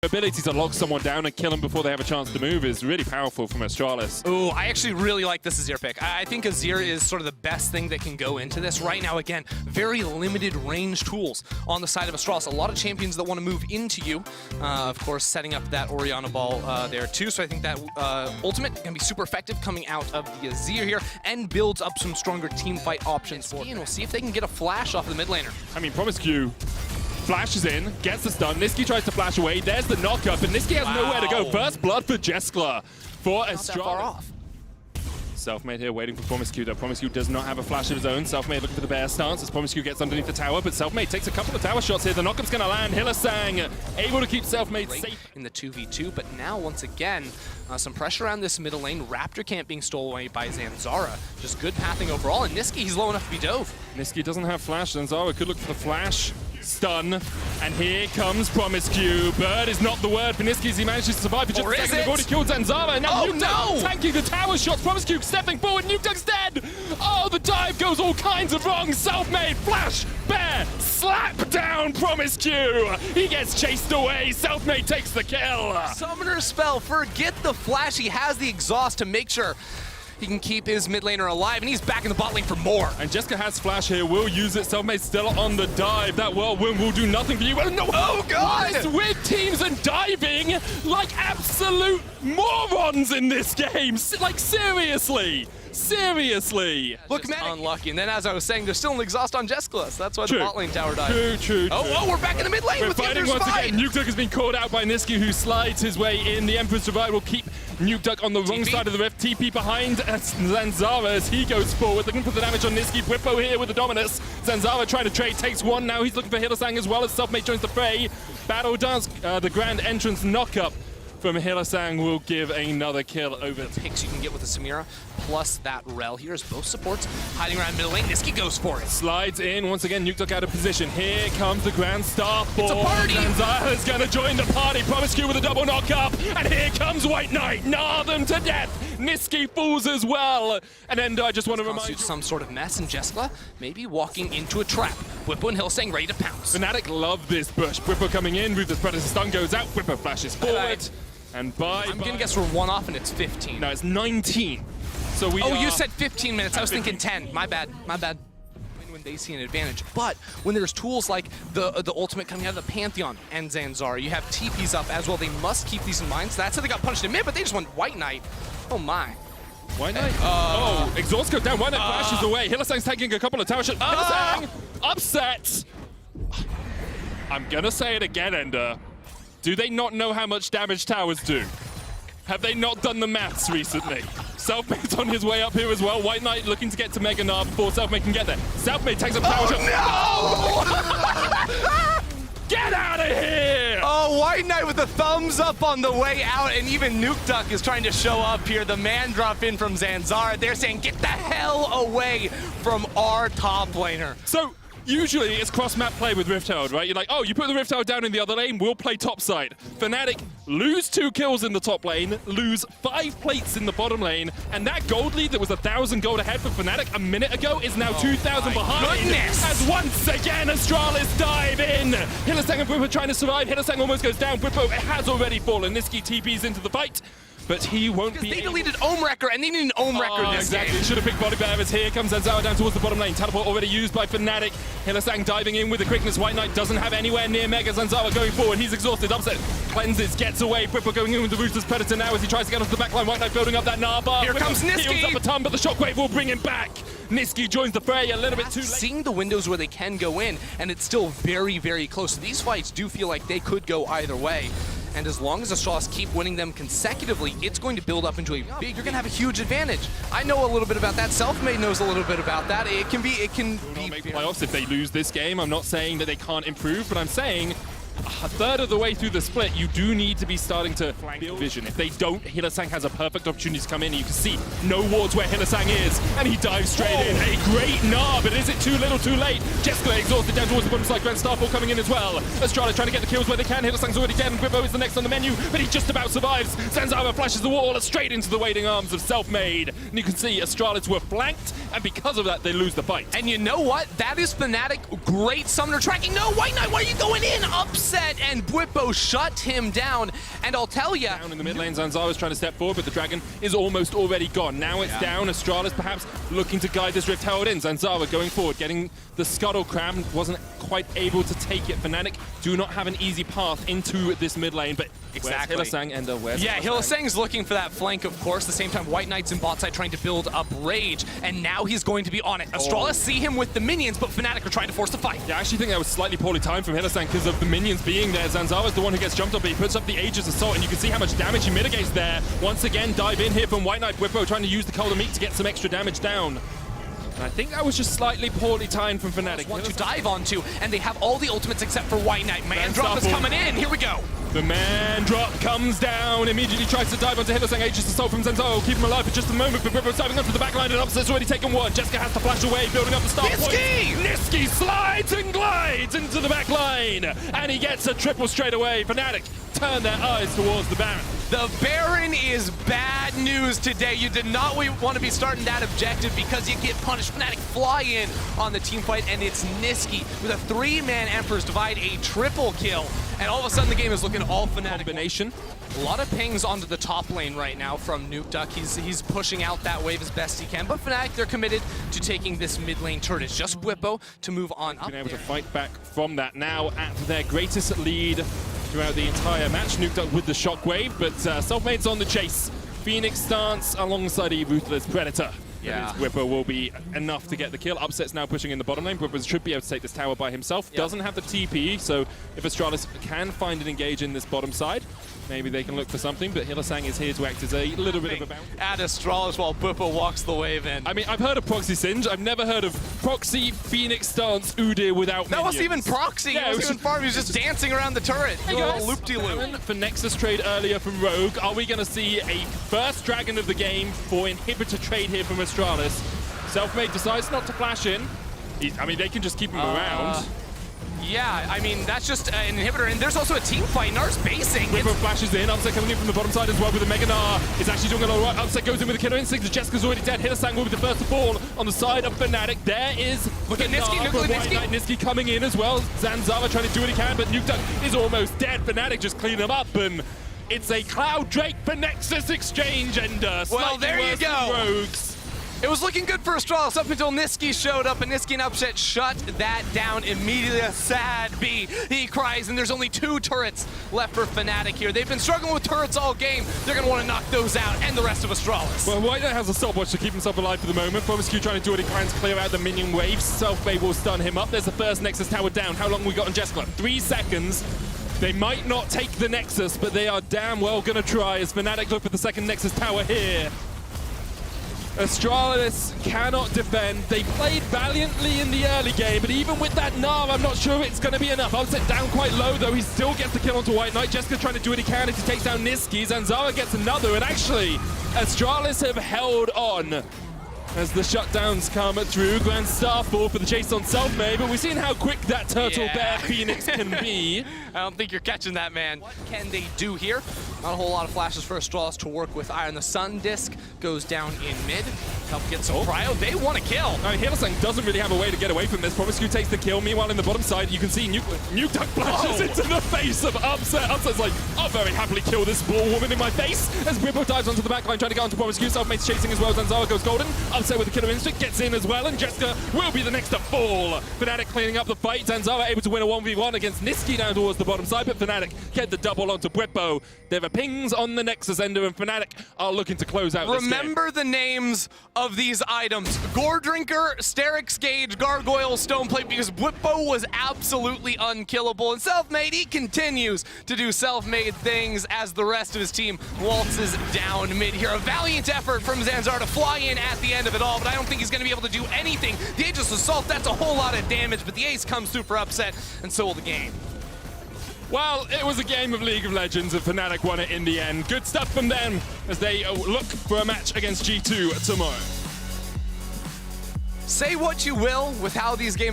ability to lock someone down and kill them before they have a chance to move is really powerful from Astralis. Ooh, I actually really like this Azir pick. I think Azir is sort of the best thing that can go into this. Right now, again, very limited range tools on the side of Astralis. A lot of champions that want to move into you. Of course, setting up that Orianna ball there too. So I think that ultimate can be super effective coming out of the Azir here and builds up some stronger team fight options for him. We'll see if they can get a flash off of the mid laner. I mean, Promiscu flashes in, gets the stun. Niski tries to flash away. There's the knockup, and Niski has nowhere to go. First blood for Jeskla for Astralis. Not that far off. Selfmade here waiting for Promiscu, though. Promiscu does not have a flash of his own. Selfmade looking for the bear stance as Promiscu gets underneath the tower, but Selfmade takes a couple of tower shots here. The knockup's going to land. Hylissang able to keep Selfmade safe in the 2v2, but now once again, some pressure around this middle lane. Raptor camp being stolen away by Zanzara. Just good pathing overall, and Niski, he's low enough to be dove. Niski doesn't have flash. Zanzara could look for the flash. Stun, and here comes Promiscu. Bird is not the word for Niski as he manages to survive for just a second. They've already killed Zanzara, and now Nuke tanking the tower shots. Promiscu stepping forward, Nuke's dead! Oh, the dive goes all kinds of wrong. Selfmade, flash, bear, slap down Promiscu! He gets chased away, Selfmade takes the kill! Summoner spell, forget the flash, he has the exhaust to make sure he can keep his mid laner alive, and he's back in the bot lane for more. And Jessica has flash here, will use it. Selfmade still on the dive. That whirlwind will do nothing for you. Oh, no. Oh, God! What is with teams and diving like absolute morons in this game? Like, seriously. Seriously. Look, unlucky. And then, as I was saying, there's still an exhaust on Jeskla, so that's why the bot lane tower died. True. Oh, we're back in the mid lane with the Emperor's once Divide. again. Nuke has been called out by Niski, who slides his way in. The Emperor's Divide will keep Nuke on the wrong side of the rift. TP behind Zanzara as he goes forward, looking for the damage on Niski. Bwipo here with the dominus. Zanzara trying to trade, takes one. Now he's looking for Hylissang as well as Selfmade joins the fray. Battle does the grand entrance knockup from Hylissang will give another kill over the picks you can get with the Samira, plus that Rel here is both supports hiding around middle lane. Niski goes for it. Slides in, once again, Nuke out of position. Here comes the Grand Star It's a party! Zanzara is going to join the party. Promiscu with a double knockup, and here comes White Knight. Gnaw them to death. Niski falls as well. And Endo, I just want to remind you. Some sort of mess, and Jeskla maybe walking into a trap. Bwipo and Hylissang ready to pounce. Fnatic love this bush. Bwipo coming in, Ruthless Predator stun goes out. Bwipo flashes forward. And I'm gonna guess we're one off and it's 15. No, it's 19. So we you said 15 minutes. I was thinking 10. My bad. When they see an advantage. But when there's tools like the ultimate coming out of the Pantheon and Zanzara, you have TPs up as well. They must keep these in mind. So that's how they got punched in mid, but they just went White Knight. Oh my. White Knight? Exhaust goes down. White Knight flashes away. Hylissang's taking a couple of tower shots. Hylissang upset. I'm gonna say it again, Ender. Do they not know how much damage towers do? Have they not done the maths recently? Selfmade's on his way up here as well. White Knight looking to get to Mega Gnar before Selfmade can get there. Selfmade takes a power shot. No! Get out of here! Oh, White Knight with the thumbs up on the way out, and even Nuke is trying to show up here. The man drop in from Zanzara. They're saying, get the hell away from our top laner. So, usually it's cross-map play with Rift Herald, right? You're like, oh, you put the Rift Herald down in the other lane, we'll play top side. Fnatic lose 2 kills in the top lane, lose 5 plates in the bottom lane, and that gold lead that was 1,000 gold ahead for Fnatic a minute ago is now 2,000 behind. Goodness. As once again, Astralis dive in. Hylissang and Bwipo trying to survive. Hylissang almost goes down. Bwipo has already fallen. Niski TPs into the fight. But he won't be. They deleted Ohm Wrecker, and they need an Ohm Wrecker in this game. Should have picked Body Bear as here comes Zanzara down towards the bottom lane. Teleport already used by Fnatic. Hylissang diving in with the quickness. White Knight doesn't have anywhere near Mega. Zanzara going forward. He's exhausted. Upset. Cleanses. Gets away. Bwipo going in with the Ruthless Predator now as he tries to get onto the backline. White Knight building up that Gnar bar. Here comes Niski. Heals up a ton, but the shockwave will bring him back. Niski joins the fray a little bit too late. Seeing the windows where they can go in, and it's still very, very close. So these fights do feel like they could go either way. And as long as Astralis keep winning them consecutively, it's going to build up into a big, you're going to have a huge advantage. I know a little bit about that. Selfmade knows a little bit about that. It can be make playoffs if they lose this game. I'm not saying that they can't improve, but I'm saying a third of the way through the split, you do need to be starting to build vision. If they don't, Hylissang has a perfect opportunity to come in, and you can see no wards where Hylissang is, and he dives straight in. A great Gnar, but is it too little too late? Jeskla exhausted down towards the bottom side. Grand Starfall coming in as well. Astralis trying to get the kills where they can. Hylissang's already dead, and Bwipo is the next on the menu, but he just about survives. Zanzara flashes the wall straight into the waiting arms of Selfmade. And you can see Astralis were flanked, and because of that, they lose the fight. And you know what? That is Fnatic. Great summoner tracking. No, White Knight, why are you going in? Upset. upset, and Bwipo shut him down. And I'll tell you, down in the mid lane, Zanzara's trying to step forward, but the dragon is almost already gone. Now it's down. Astralis perhaps looking to guide this Rift Herald in. Zanzara going forward, getting the Scuttle Cram, wasn't quite able to take it. Fnatic do not have an easy path into this mid lane, but exactly. where's Hylissang and where's Hylissang's looking for that flank, of course. At the same time, White Knight's in bot side trying to build up Rage, and now he's going to be on it. Astralis see him with the minions, but Fnatic are trying to force the fight. Yeah, I actually think that was slightly poorly timed from Hylissang because of the minions being there. Zanzara's the one who gets jumped on, but he puts up the Aegis Assault, and you can see how much damage he mitigates there. Once again, dive in here from White Knight. Bwipo trying to use the Cold Meat to get some extra damage down. And I think that was just slightly poorly timed from Fnatic. Want to dive onto, and they have all the ultimates except for White Knight. Man drop is coming in. Here we go. The man drop comes down, immediately tries to dive onto Hylissang. Aegis Assault from Zanzara will keep him alive for just a moment, but Bwipo's diving onto the back line, and Upset's already taken one. Jessica has to flash away, building up the start point. Nisqy slides and glides into the back line, and he gets a triple straight away. Fnatic turn their eyes towards the Baron. The Baron is bad news today. You did not want to be starting that objective because you get punished. Fnatic fly in on the team fight, and it's Nisqy with a 3-man Emperor's Divide, a triple kill. And all of a sudden the game is looking all Fnatic. Combination. A lot of pings onto the top lane right now from Nukeduck. He's pushing out that wave as best he can. But Fnatic, they're committed to taking this mid lane turret. It's just Bwipo to move on up. Been able to fight back from that now at their greatest lead throughout the entire match. Nukeduck with the shockwave, but Selfmade's on the chase. Phoenix stance alongside a Ruthless Predator. Yeah. Bwipo will be enough to get the kill. Upset's now pushing in the bottom lane. Bwipo should be able to take this tower by himself. Doesn't have the TP, so if Astralis can find and engage in this bottom side, maybe they can look for something, but Hylissang is here to act as a little bit of a bounce. At Astralis while Bwipo walks the wave in. I mean, I've heard of Proxy Singe. I've never heard of Proxy Phoenix Stance Udyr without That minions. wasn't even Proxy. Yeah, it wasn't even farm. He was just dancing around the turret. Doing a little loop-de-loop. For Nexus trade earlier from Rogue, are we going to see a first dragon of the game for inhibitor trade here from Astralis? Selfmade decides not to flash in. I mean, they can just keep him around. Yeah, I mean, that's just an inhibitor. And there's also a team fight. Nar's basing. Bwipo flashes in. Upset coming in from the bottom side as well with a Mega Gnar. It's actually doing a lot of right. Upset goes in with a Killer Instinct. Jessica's already dead. Hylissang will be the first to fall on the side of Fnatic. There is Look at Nisqy. Nisqy coming in as well. Zanzara trying to do what he can, but Nukeduck is almost dead. Fnatic just clean him up, and it's a Cloud Drake for Nexus exchange ender. Well, there you go. Rogues. It was looking good for Astralis up until Nisqy showed up, and Nisqy and Upset shut that down immediately. A sad bee. He cries, and there's only 2 turrets left for Fnatic here. They've been struggling with turrets all game. They're going to want to knock those out, and the rest of Astralis. Well, White Knight has a stopwatch to keep himself alive for the moment. Promiscu trying to do what he can to clear out the minion waves. Selfmade will stun him up. There's the first Nexus tower down. How long we got on Jessica? 3 seconds. They might not take the Nexus, but they are damn well going to try as Fnatic look for the second Nexus tower here. Astralis cannot defend. They played valiantly in the early game, but even with that Gnar, I'm not sure it's going to be enough. Upset down quite low, though. He still gets the kill onto White Knight. Jessica trying to do what he can as he takes down Nisqy. Zanzara gets another, and actually, Astralis have held on as the shutdowns come through. Grand Starfall for the chase on Selfmade, but we've seen how quick that Turtle Bear Phoenix can be. I don't think you're catching that, man. What can they do here? Not a whole lot of flashes for Astralis to work with. Iron the Sun disc goes down in mid. Help get some cryo. They want to kill. I mean, Hylissang doesn't really have a way to get away from this. Promiscu takes the kill. Meanwhile, in the bottom side, you can see Nukeduck flashes into the face of Upset. Upset's like, I'll very happily kill this ball woman in my face. As Bwipo dives onto the backline, trying to get onto Promiscu. Selfmade's chasing as well. Zanzara goes golden. Upset with the Killer Instinct gets in as well, and Jessica will be the next to fall. Fnatic cleaning up the fight. Zanzara able to win a 1v1 against Nisqy down towards the bottom side, but Fnatic get the double onto Bwipo. There are pings on the Nexus ender, and Fnatic are looking to close out this game. Remember the names of these items. Gore Drinker, Sterix Gauge, Gargoyle, Stoneplate, because Bwipo was absolutely unkillable. And Selfmade, he continues to do self-made things as the rest of his team waltzes down mid here. A valiant effort from Zanzara to fly in at the end of it all, but I don't think he's going to be able to do anything. The Aegis Assault, that's a whole lot of damage, but the ace comes through for Upset, and so will the game. Well, it was a game of League of Legends, and Fnatic won it in the end. Good stuff from them as they look for a match against G2 tomorrow. Say what you will with how these games